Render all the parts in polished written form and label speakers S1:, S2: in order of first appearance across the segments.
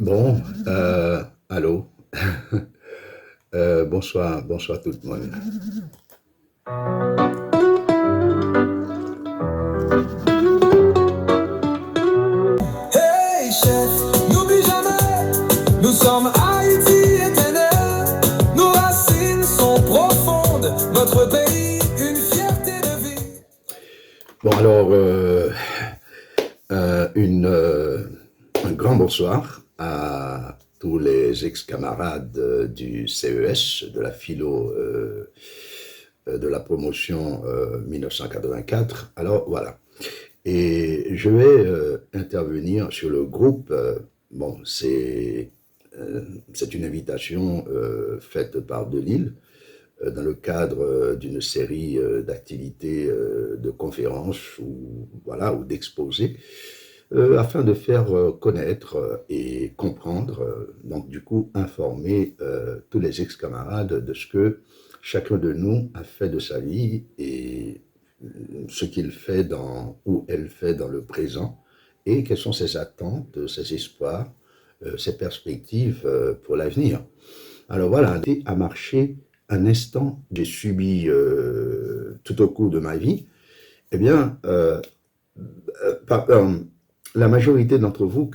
S1: Bon, allô. Bonsoir, bonsoir tout le monde.
S2: Hey chef, n'oublie jamais, nous sommes Haïti éternel. Nos racines sont profondes, notre pays, une fierté de vie.
S1: Bon, alors, euh, une, euh, un grand bonsoir à tous les ex-camarades du CES, de la philo de la promotion 1984. Alors, voilà. Et je vais intervenir sur le groupe. Bon, c'est une invitation faite par Delille dans le cadre d'une série d'activités, de conférences ou voilà ou d'exposés, afin de faire connaître et comprendre, donc du coup informer tous les ex-camarades de ce que chacun de nous a fait de sa vie et ce qu'il fait ou elle fait dans le présent et quelles sont ses attentes, ses espoirs, ses perspectives pour l'avenir. Alors voilà, à marcher un instant, j'ai subi tout au cours de ma vie, eh bien, par, la majorité d'entre vous,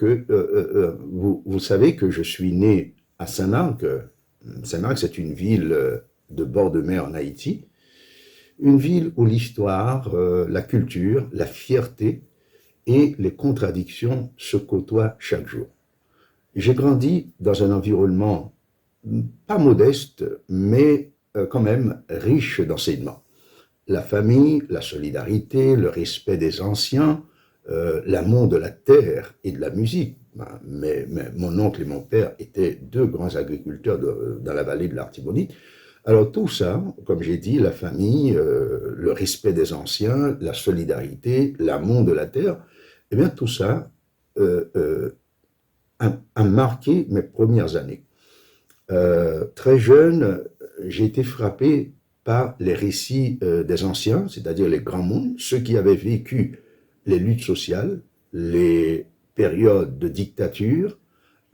S1: vous savez que je suis né à Saint-Marc. Saint-Marc, c'est une ville de bord de mer en Haïti, une ville où l'histoire, la culture, la fierté et les contradictions se côtoient chaque jour. J'ai grandi dans un environnement pas modeste, mais quand même riche d'enseignements. La famille, la solidarité, le respect des anciens, l'amour de la terre et de la musique. Mais mon oncle et mon père étaient deux grands agriculteurs dans la vallée de l'Artibonite. Alors tout ça, comme j'ai dit, la famille, le respect des anciens, la solidarité, l'amour de la terre, eh bien tout ça a marqué mes premières années. Très jeune, j'ai été frappé par les récits des anciens, c'est-à-dire les grands mondes, ceux qui avaient vécu les luttes sociales, les périodes de dictature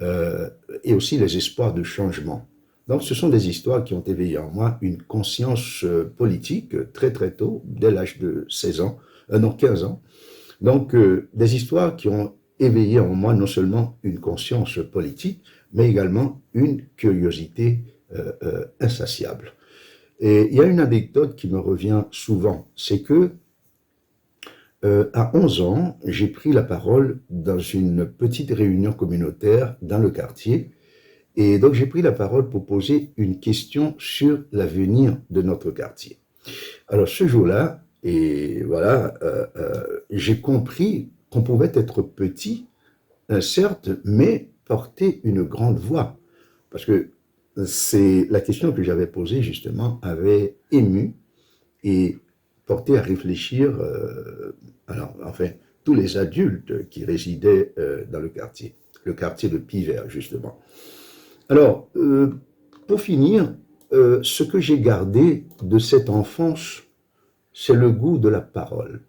S1: et aussi les espoirs de changement. Donc ce sont des histoires qui ont éveillé en moi une conscience politique très très tôt, dès l'âge de 16 ans, non 15 ans. Donc des histoires qui ont éveillé en moi non seulement une conscience politique, mais également une curiosité insatiable. Et il y a une anecdote qui me revient souvent, c'est que à 11 ans, j'ai pris la parole dans une petite réunion communautaire dans le quartier. Et donc j'ai pris la parole pour poser une question sur l'avenir de notre quartier. Alors ce jour-là, et voilà, j'ai compris qu'on pouvait être petit, certes, mais porter une grande voix. Parce que c'est la question que j'avais posée justement avait ému et porté à réfléchir, enfin, tous les adultes qui résidaient dans le quartier de Pivert justement. Alors, pour finir, ce que j'ai gardé de cette enfance, c'est le goût de la parole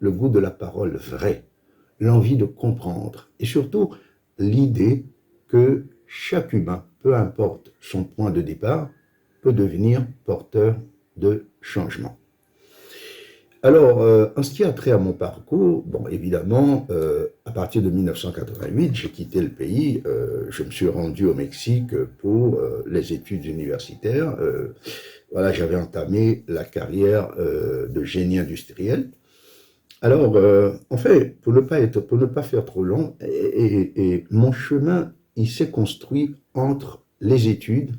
S1: vraie, l'envie de comprendre et surtout l'idée que chaque humain, peu importe son point de départ, peut devenir porteur de changement. Alors, en ce qui a trait à mon parcours, bon, évidemment, à partir de 1988, j'ai quitté le pays, je me suis rendu au Mexique pour les études universitaires. Voilà, j'avais entamé la carrière de génie industriel. Alors, en fait, pour ne pas faire trop long, et mon chemin, il s'est construit entre les études,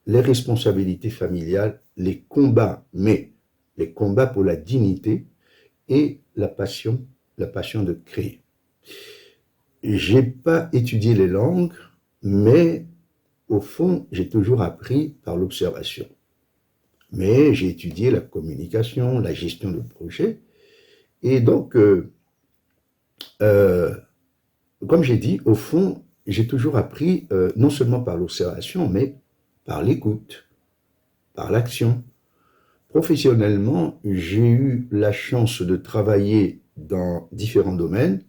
S1: les responsabilités familiales, les combats, mais les combats pour la dignité et la passion de créer. J'ai pas étudié les langues, mais au fond, j'ai toujours appris par l'observation. Mais j'ai étudié la communication, la gestion de projet, et donc, comme j'ai dit, au fond, j'ai toujours appris non seulement par l'observation, mais par l'écoute, par l'action. Professionnellement, j'ai eu la chance de travailler dans différents domaines.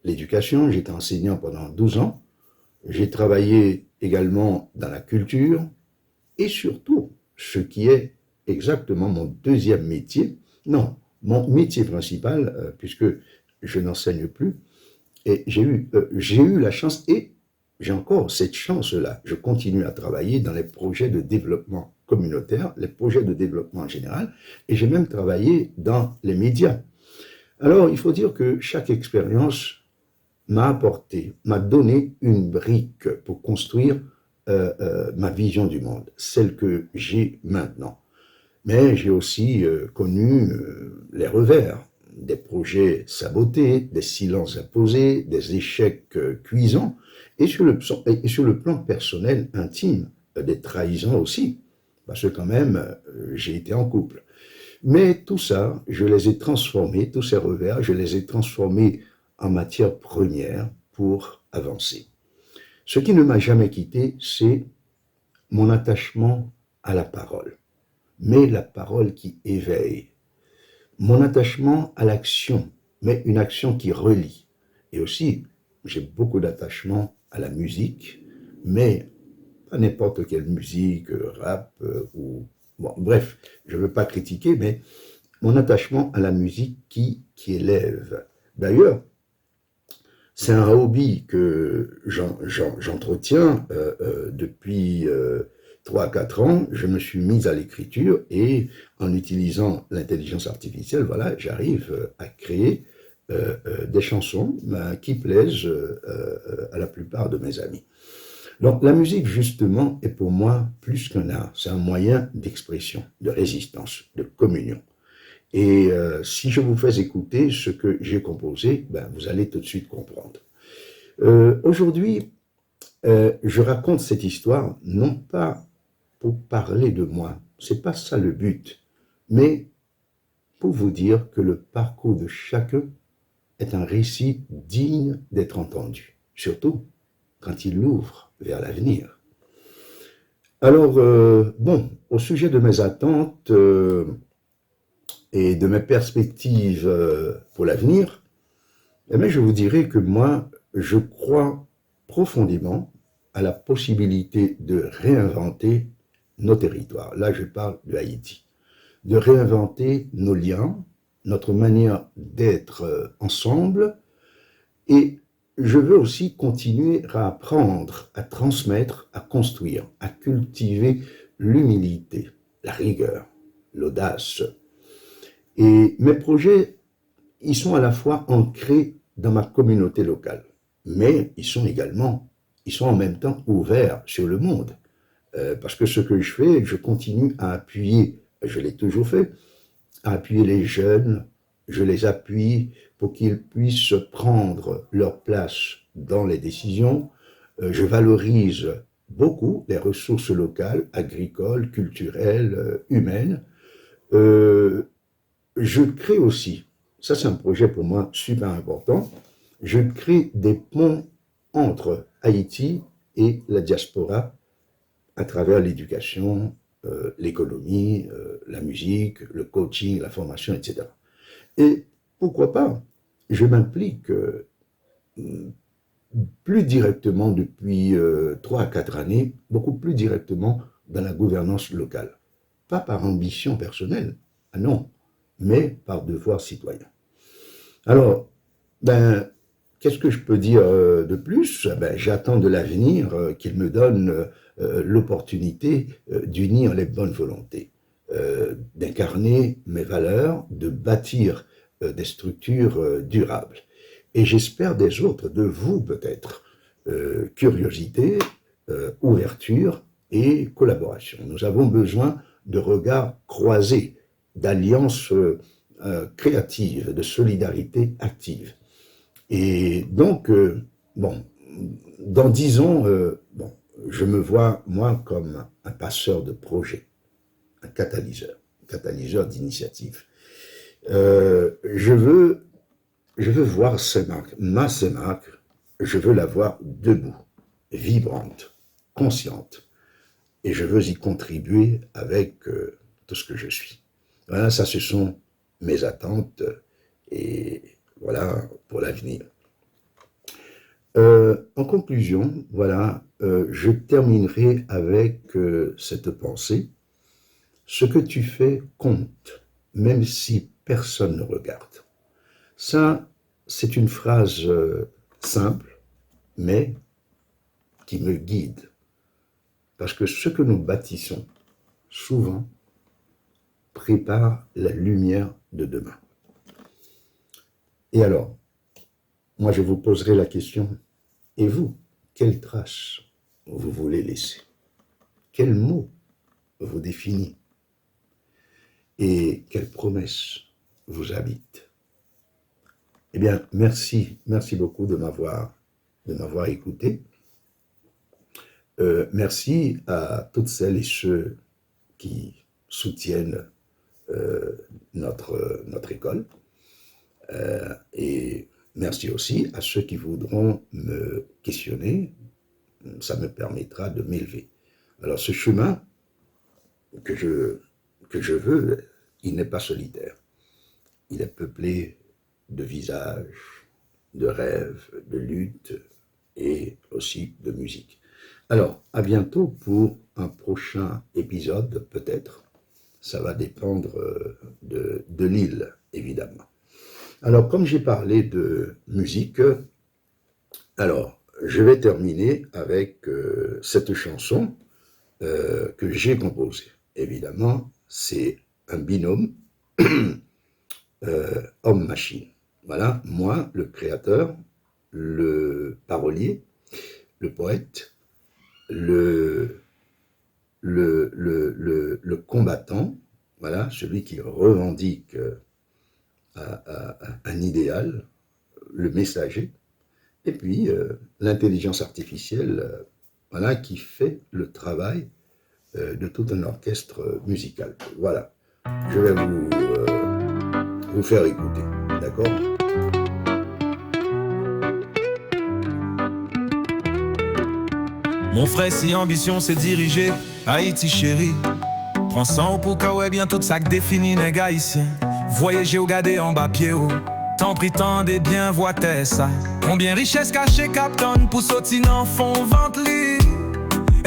S1: L'éducation, j'étais enseignant pendant 12 ans. J'ai travaillé également dans la culture et surtout, ce qui est exactement mon deuxième métier, non, mon métier principal, puisque je n'enseigne plus, et j'ai eu la chance, et j'ai encore cette chance-là. Je continue à travailler dans les projets de développement communautaire, les projets de développement en général, et j'ai même travaillé dans les médias. Alors, il faut dire que chaque expérience m'a apporté, m'a donné une brique pour construire ma vision du monde, celle que j'ai maintenant. Mais j'ai aussi connu les revers, des projets sabotés, des silences imposés, des échecs cuisants, et sur le plan personnel intime, des trahisons aussi, parce que quand même, j'ai été en couple. Mais tout ça, je les ai transformés, tous ces revers, je les ai transformés en matière première pour avancer. Ce qui ne m'a jamais quitté, c'est mon attachement à la parole, mais la parole qui éveille. Mon attachement à l'action, mais une action qui relie. Et aussi, j'ai beaucoup d'attachement à la musique, mais pas n'importe quelle musique, rap ou... Bon, bref, je ne veux pas critiquer, mais mon attachement à la musique qui élève. D'ailleurs, c'est un hobby que j'entretiens depuis 3 à 4 ans. Je me suis mis à l'écriture et en utilisant l'intelligence artificielle, voilà, j'arrive à créer des chansons qui plaisent à la plupart de mes amis. Donc la musique, justement, est pour moi plus qu'un art. C'est un moyen d'expression, de résistance, de communion. Et si je vous fais écouter ce que j'ai composé, ben, vous allez tout de suite comprendre. Aujourd'hui, je raconte cette histoire non pas pour parler de moi, c'est pas ça le but, mais pour vous dire que le parcours de chacun est un récit digne d'être entendu, surtout quand il ouvre vers l'avenir. Alors, bon, au sujet de mes attentes et de mes perspectives pour l'avenir, eh bien, je vous dirais que moi, je crois profondément à la possibilité de réinventer nos territoires. Là, je parle de Haïti. De réinventer nos liens, notre manière d'être ensemble. Et je veux aussi continuer à apprendre, à transmettre, à construire, à cultiver l'humilité, la rigueur, l'audace. Et mes projets, ils sont à la fois ancrés dans ma communauté locale, mais ils sont en même temps ouverts sur le monde. Parce que ce que je fais, je continue à appuyer, je l'ai toujours fait, à appuyer les jeunes, je les appuie pour qu'ils puissent prendre leur place dans les décisions. Je valorise beaucoup les ressources locales, agricoles, culturelles, humaines. Je crée aussi, ça c'est un projet pour moi super important, je crée des ponts entre Haïti et la diaspora à travers l'éducation, l'économie, la musique, le coaching, la formation, etc. Et pourquoi pas, je m'implique plus directement depuis 3 à 4 années, beaucoup plus directement dans la gouvernance locale. Pas par ambition personnelle, ah non, mais par devoir citoyen. Alors, ben, qu'est-ce que je peux dire de plus? Ben, j'attends de l'avenir qu'il me donne l'opportunité d'unir les bonnes volontés, d'incarner mes valeurs, de bâtir des structures durables. Et j'espère des autres, de vous peut-être, curiosité, ouverture et collaboration. Nous avons besoin de regards croisés, d'alliances créatives, de solidarité active. Et donc, bon, dans 10 ans, bon, je me vois, moi, comme un passeur de projet, un catalyseur d'initiative. Je veux voir CEMAC, ma CEMAC, je veux la voir debout, vibrante, consciente. Et je veux y contribuer avec tout ce que je suis. Voilà, ça, ce sont mes attentes et voilà pour l'avenir. En conclusion, voilà, je terminerai avec cette pensée. Ce que tu fais compte, même si personne ne regarde. Ça, c'est une phrase simple, mais qui me guide. Parce que ce que nous bâtissons, souvent, prépare la lumière de demain. Et alors, moi je vous poserai la question, et vous, quelle trace vous voulez laisser? Quel mot vous définit? Et quelle promesse vous habite? Eh bien, merci beaucoup de m'avoir écouté. Merci à toutes celles et ceux qui soutiennent notre école. Et merci aussi à ceux qui voudront me questionner. Ça me permettra de m'élever. Alors, ce chemin que je veux, il n'est pas solitaire. Il est peuplé de visages, de rêves, de luttes et aussi de musique. Alors, à bientôt pour un prochain épisode, peut-être. Ça va dépendre de l'île, évidemment. Alors, comme j'ai parlé de musique, alors, je vais terminer avec cette chanson que j'ai composée. Évidemment, c'est un binôme homme-machine. Voilà, moi, le créateur, le parolier, le poète, le combattant, voilà, celui qui revendique un idéal, le messager, et puis l'intelligence artificielle, voilà, qui fait le travail de tout un orchestre musical. Voilà, je vais vous faire écouter, d'accord?
S2: Mon frère, si ambition c'est diriger Haïti chéri, prends 100 pour Kawaii, bien tout ça que définit les gars haïtiens. Voyager ou garder en bas pied haut, tant pris tant des biens voix ça. Combien richesse cachée Captain pour sauter dans fond vente lit.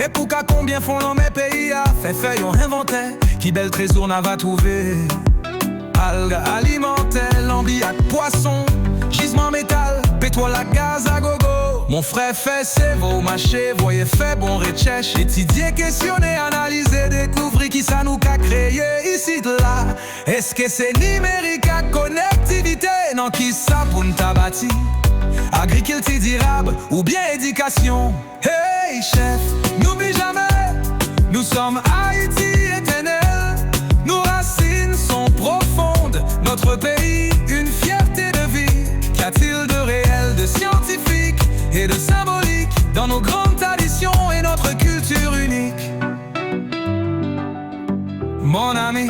S2: Et pour qu'à combien font dans mes pays à fait feuille on inventait, qui bel trésor n'a va trouver. Algues alimentaires, l'ambiac poisson, gisement métal, pétrole à gaz à gogo. Mon frère fait ses vos marchés, voyez fait bon recherche, étudier, questionner, analyser, découvrir qui ça nous a créé ici de là. Est-ce que c'est numérique à connectivité? Non, qui ça pour nous bâti? Agriculture durable ou bien éducation? Hey chef, n'oublie jamais, nous sommes Haïti éternel. Nos racines sont profondes, notre pays une fierté de vie. Qu'y a-t-il de réel, de scientifique et de symbolique dans nos grandes traditions et notre culture unique? Mon ami,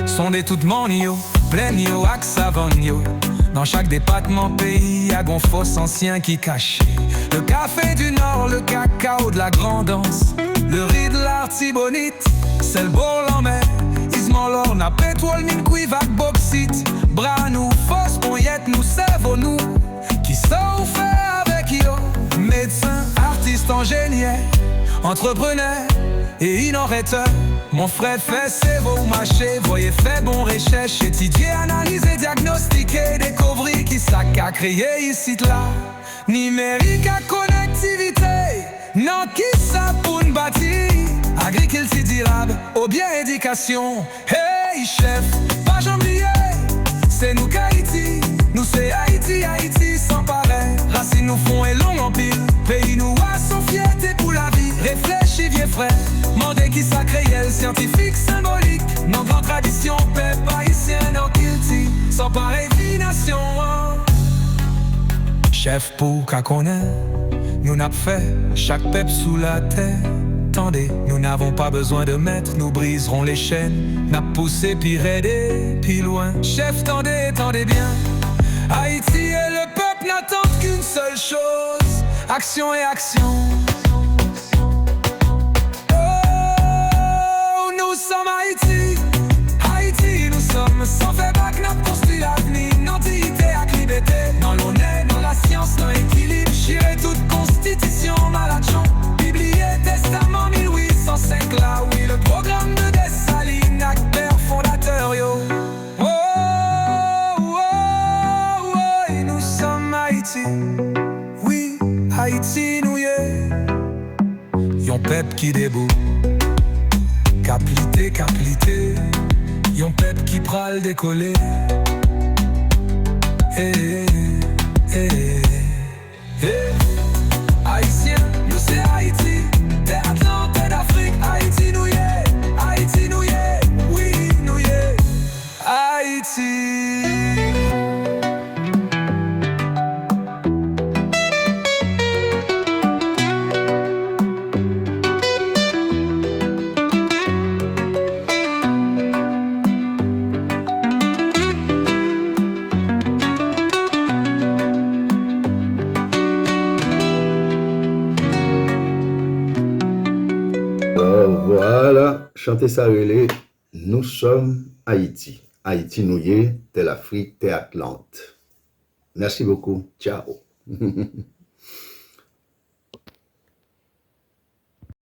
S2: sondez tout mon yo, plein yo ak savon yo. Dans chaque département pays, y'a gon fosse ancien qui cache. Le café du Nord, le cacao de la Grandance, le riz de l'Artibonite, c'est le bol en mer. Isman l'or na pétrole, mine cuivre ak bauxite. Bras nous, fosse, mouillette nous, cerveau nous. Qui ça ou fait avec yo? Médecin, artiste, ingénieur, entrepreneur et innovateur. Mon frère fait ses beaux marchés, voyez fait bon recherche, étudier, analyser, diagnostiquer, découvrir qui ça qu'a créé ici là. Numérique à connectivité, non qui ça pour nous bâtir. Agriculture durable ou bien éducation. Hey chef, pas j'oublier, c'est nous qu'Haïti, nous c'est Haïti, Haïti sans pareil. Racines nous font et long en pile, pays nous a son fierté pour la vie. Réfléchis vieux frère, mandez qui ça créel, scientifique, symbolique. Nos grandes traditions, peuple haïtien, nos culti, sans pareil vie nation. Chef pour qu'à connaître, nous n'a fait chaque peuple sous la terre. Attendez, nous n'avons pas besoin de maître, nous briserons les chaînes. N'a poussé pire aider, puis loin. Chef, tendez, tendez bien. Haïti et le peuple n'attendent qu'une seule chose, action et action. Oh, nous sommes Haïti, Haïti, nous sommes sans fait bac, n'a construit l'avenir. Nantité à liberté, dans l'honneur, dans la science, dans l'équilibre. J'irai tout peuple qui debout. Caplité, yon peuple qui pral décoller. Eh, eh, eh. Haïtien, nous c'est Haïti. T'es Atlante, t'es d'Afrique. Haïti nous y est, Haïti nous y est. Oui, nous y est. Haïti.
S1: Voilà, chantez ça relais. Nous sommes Haïti. Haïti nous y est, tel Afrique, tel Atlante. Merci beaucoup. Ciao.